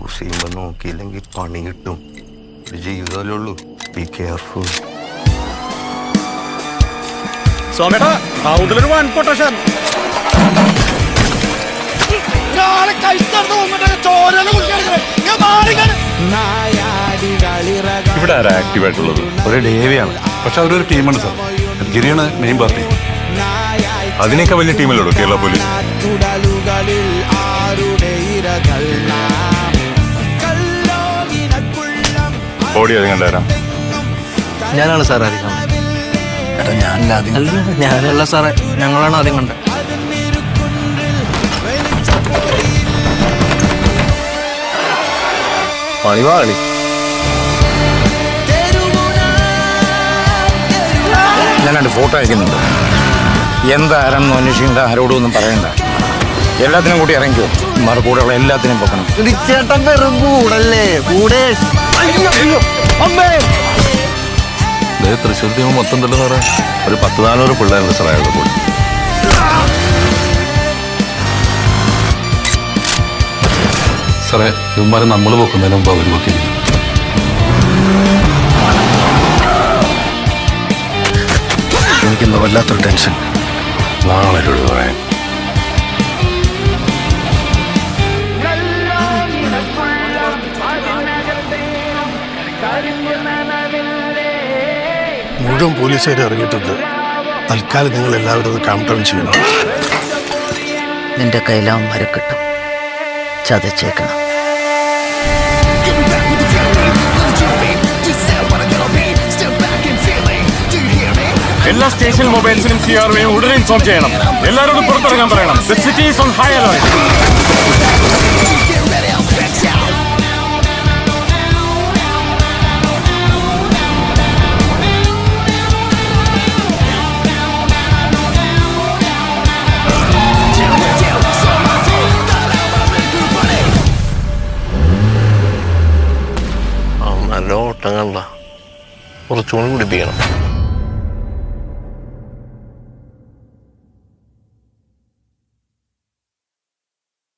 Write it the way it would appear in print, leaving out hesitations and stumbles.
Use ചെയ്യുമ്പോൾ നോക്കിയില്ലെങ്കിൽ പണി കിട്ടും. ഒരു ജീവിതമല്ലേ ഉള്ളൂ. Be careful. സോമേട്ടാ, ഹൗദിലൊരു വൻ കൊട്ടേഷൻ. ഇവിടെ ആരാ ആക്റ്റീവായിട്ടുള്ളത്? ഒരു ഡേവിയാണ്. പക്ഷെ അവരൊരു ടീമാണ് സാർ. ഗിരിയാണ് main party. അതിനേക്കാൾ വലിയ ടീമല്ലോ കേരള പോലീസ്. ഓടി അധികം കണ്ടുതരാം. ഞാനാണ് സാർ ആദ്യം കണ്ടത്. ഞാനല്ല സാറേ, ഞങ്ങളാണ് ആദ്യം കണ്ടത്. പണിവാളി ഞാൻ രണ്ട് ഫോട്ടോ അയക്കുന്നുണ്ട്. എന്താരെന്ന് അന്വേഷിക്കേണ്ട, ആരോടും ഒന്നും പറയണ്ട. എല്ലാത്തിനും കൂടി ഇറങ്ങിക്കോ. മാറി കൂടെയുള്ള എല്ലാത്തിനും പൊക്കണം. ചേട്ടൻ വെറും കൂടല്ലേ കൂടെ. തൃശ്ശൂർ ടീം മൊത്തം തന്നെ സാറേ ഒരു 10-400 പിള്ളേരുണ്ട് സാറേ അയാളുടെ കൂടെ. സാറേ ഇവന്മാരെ നമ്മൾ പൊക്കുന്നതിന് മുമ്പ് അവർ പൊക്കില്ല. എനിക്കെന്തോ വല്ലാത്തൊരു ടെൻഷൻ. നാളെ പറയാൻ മുഴുവൻ പോലീസുകാർ ഇറങ്ങിയിട്ടുണ്ട്. തൽക്കാലം നിങ്ങൾ എല്ലാവരും ഒന്ന് കാം ഡൗൺ ചെയ്യണം. നിന്റെ കയ്യിലാവന്മാരെ കിട്ടും. ചതച്ചേക്കണം. എല്ലാ സ്റ്റേഷൻ മൊബൈൽസിനും CROയും ഉടനെ ഇൻഫോം ചെയ്യണം. എല്ലാവരോടും പുറത്തിറങ്ങാൻ പറയണം. The city is on high alert. നല്ല ഓട്ടം കണ്ട കുറച്ചുകൂടി പിടിപ്പിക്കണം.